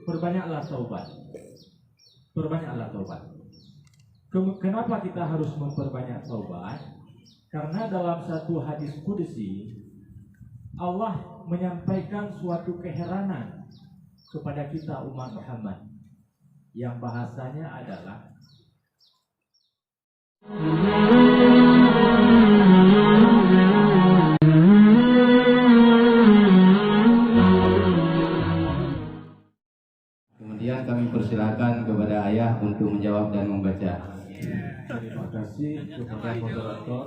perbanyaklah taubat. Perbanyaklah taubat. Kenapa kita harus memperbanyak taubat? Karena dalam satu hadis qudsi Allah menyampaikan suatu keheranan kepada kita umat Muhammad yang bahasanya adalah kemudian kami persilakan kepada ayah untuk menjawab dan membaca. Terima kasih kepada moderator.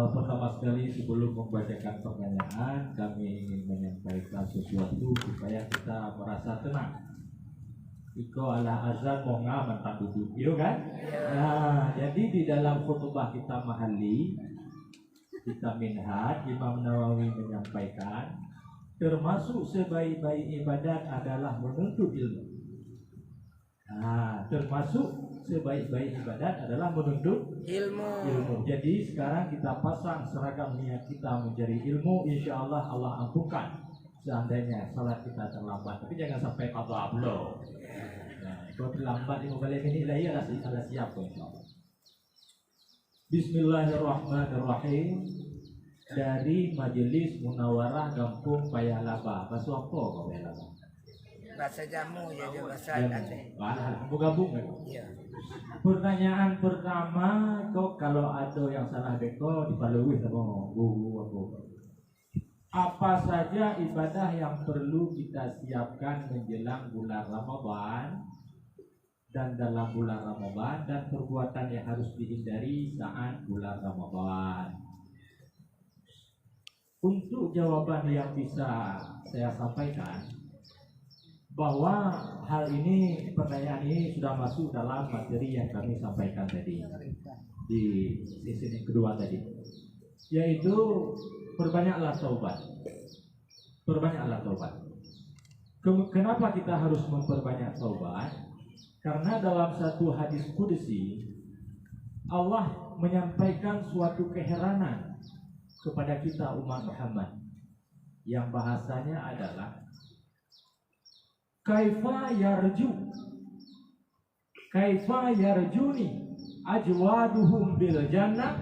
Pertama sekali sebelum membacakan pertanyaan, kami ingin menyampaikan sesuatu supaya kita merasa tenang. Iko ala azan mau ngaman duduk, iya kan? Nah, jadi di dalam khutbah kita mahali, kita minhaj, Imam Nawawi menyampaikan, termasuk sebaik-baik ibadat adalah menuntut ilmu. Nah, termasuk sebaik-baik ibadat adalah menuntut ilmu. Jadi sekarang kita pasang seragam niat kita mencari ilmu, insya Allah Allah ampunkan seandainya salat kita terlambat. Tapi jangan sampai qadha belum. Nah, kalau terlambat 5 menit lagi adalah siap insya Allah. Bismillahirrahmanirrahim. Dari Majelis Munawarah Gampung Payalaba. Bahasa apa kau Payalaba? Bahasa jamu ya, bahasa Aceh. Gabung kan? Iya. Pertanyaan pertama, kok kalau ada yang salah beko dipalui sama guru aku. Apa saja ibadah yang perlu kita siapkan menjelang bulan Ramadan dan dalam bulan Ramadan, dan perbuatan yang harus dihindari saat bulan Ramadan? Untuk jawaban yang bisa saya sampaikan, bahwa hal ini, pertanyaan ini sudah masuk dalam materi yang kami sampaikan tadi di sesi kedua tadi, yaitu perbanyaklah taubat. Perbanyaklah taubat. Kenapa kita harus memperbanyak taubat? Karena dalam satu hadis qudsi Allah menyampaikan suatu keheranan kepada kita umat Muhammad yang bahasanya adalah kaifa yarjuni ajwaduhum bil jannah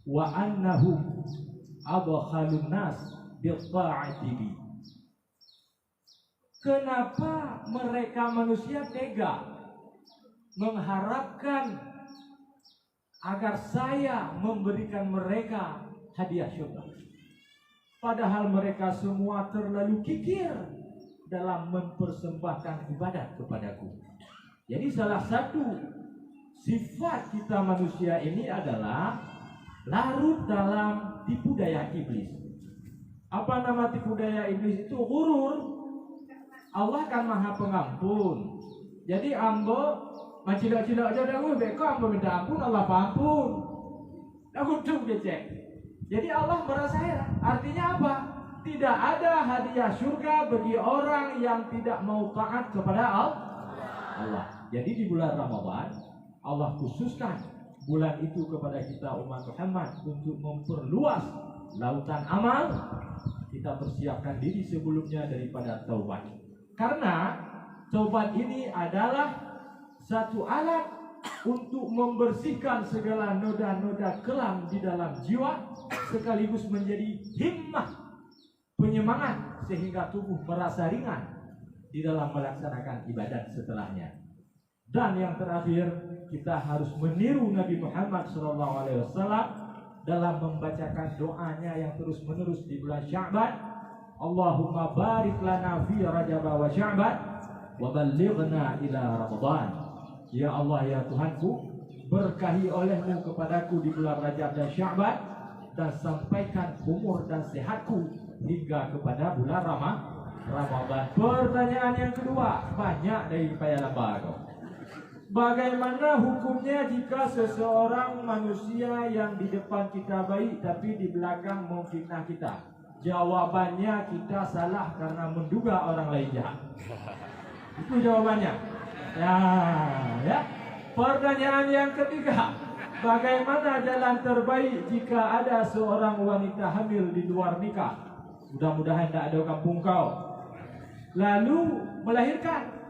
wa annahum adkhalun nas bil ta'ati. Kenapa mereka manusia tega mengharapkan agar saya memberikan mereka hadiah syurga, padahal mereka semua terlalu kikir dalam mempersembahkan ibadat kepadaku. Jadi salah satu sifat kita manusia ini adalah larut dalam tipu daya iblis. Apa nama tipu daya iblis itu? Ghurur. Allah kan maha pengampun. Jadi ambo macilak-cilak aja dah, beko ambo minta ampun, Allah ampun. Dah kutuk becek. Jadi Allah merasa heran. Artinya apa? Tidak ada hadiah surga bagi orang yang tidak mau taat kepada Allah. Jadi di bulan Ramadan Allah khususkan bulan itu kepada kita umat Muhammad untuk memperluas lautan amal. Kita persiapkan diri sebelumnya daripada taubat. Karena taubat ini adalah satu alat untuk membersihkan segala noda-noda kelam di dalam jiwa, sekaligus menjadi himmah, penyemangat, sehingga tubuh merasa ringan di dalam melaksanakan ibadat setelahnya. Dan yang terakhir, kita harus meniru Nabi Muhammad SAW dalam membacakan doanya yang terus-menerus di bulan Sya'ban. Allahumma barik lana fi Rajab wa Sya'ban wa ballighna ila Ramadan. Ya Allah, ya Tuhanku, berkahi olehmu kepadaku di bulan Rajab dan Sya'ban, dan sampaikan umur dan sehatku hingga kepada bulan Ramadan. Pertanyaan yang kedua, banyak dari Payalaba. Bagaimana hukumnya jika seseorang manusia yang di depan kita baik tapi di belakang memfitnah kita? Jawabannya, kita salah karena menduga orang lain jahat. Itu jawabannya. Ya. Pertanyaan yang ketiga, bagaimana jalan terbaik jika ada seorang wanita hamil di luar nikah? Mudah-mudahan tidak ada kampung kau. lalu melahirkan.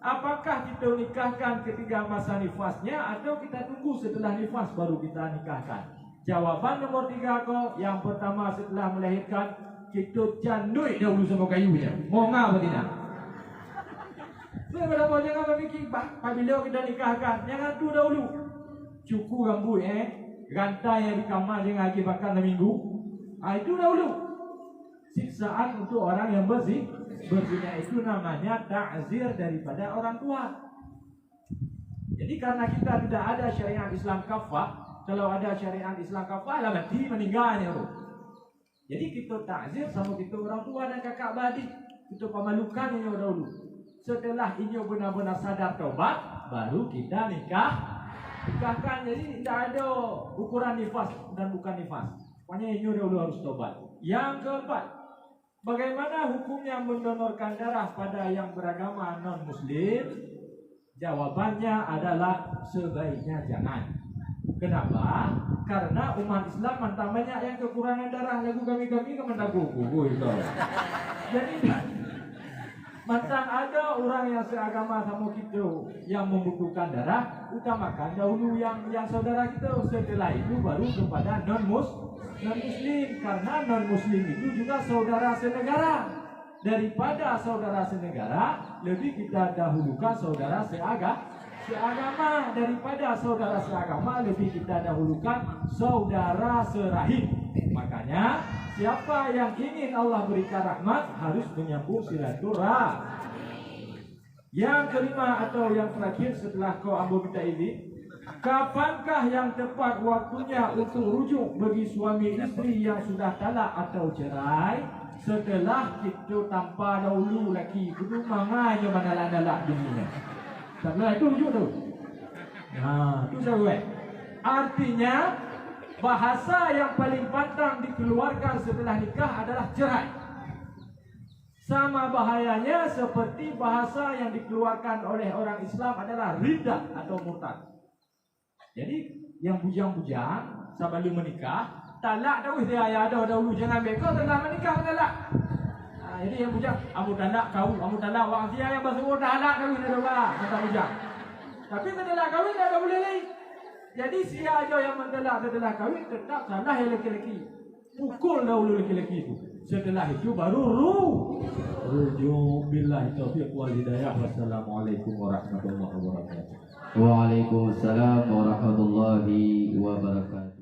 Apakah kita nikahkan ketika masa nifasnya atau kita tunggu setelah nifas baru kita nikahkan? Jawaban nomor 3 kok. Yang pertama, setelah melahirkan kita candui dahulu sama kayunya. Mau ngapa tidak? Kenapa jangan memikir apabila kita nikahkan, jangan tu dahulu. Cukup rambut rantai yang di kamar jangan lagi bakal 6 minggu. Itu dahulu. Siksaan untuk orang yang berzina itu namanya ta'zir daripada orang tua. Jadi karena kita tidak ada syariat Islam kafah, kalau ada syariat Islam kafah lah mati meninggalnya. Jadi kita ta'zir sama kita orang tua dan kakak beradik. Kita pemalukan ini dahulu. Setelah ini benar-benar sadar taubat, baru kita nikahkan. Jadi tidak ada ukuran nifas dan bukan nifas. Pokoknya ini dahulu harus taubat. Yang keempat, bagaimana hukumnya mendonorkan darah pada yang beragama non-muslim? Jawabannya adalah sebaiknya jangan. Kenapa? Karena umat Islam mantap banyak yang kekurangan darah. Lagu kami ke mendagu itu. Jadi mantap ada orang yang seagama sama kita yang membutuhkan darah, utamakan dahulu yang saudara kita. Setelah itu baru kepada non-muslim, karena non-muslim itu juga saudara senegara. Daripada saudara senegara, lebih kita dahulukan saudara seagama. Daripada saudara seagama, lebih kita dahulukan saudara serahim. Makanya siapa yang ingin Allah berikan rahmat harus menyambung silaturahmi. Yang kelima atau yang terakhir setelah kau ambil minta izin, kapankah yang tepat waktunya untuk rujuk bagi suami isteri yang sudah talak atau cerai? Setelah kita tanpa dahulu laki kudu manganya manalak-nalak dunia. Setelah itu rujuk tu. Nah, itu saya. Artinya bahasa yang paling pantang dikeluarkan setelah nikah adalah cerai. Sama bahayanya seperti bahasa yang dikeluarkan oleh orang Islam adalah riddah atau murtad. Jadi yang bujang-bujang sebelum menikah, talak dah dia ayah ada dahulu, jangan beko telah menikah talak. Jadi yang bujang, amu talak orang dia yang bersuruh talak dah kata bujang. Tapi setelah kahwin dah boleh lagi. Jadi sia aja yang mentalak setelah kahwin tetap salah yang laki-laki. Pukul dahulu laki-laki itu. Setelah itu baru rujuk. Billahi taufiq wal hidayah. Wassalamualaikum warahmatullahi wabarakatuh. Waalaikumsalam warahmatullahi wabarakatuh.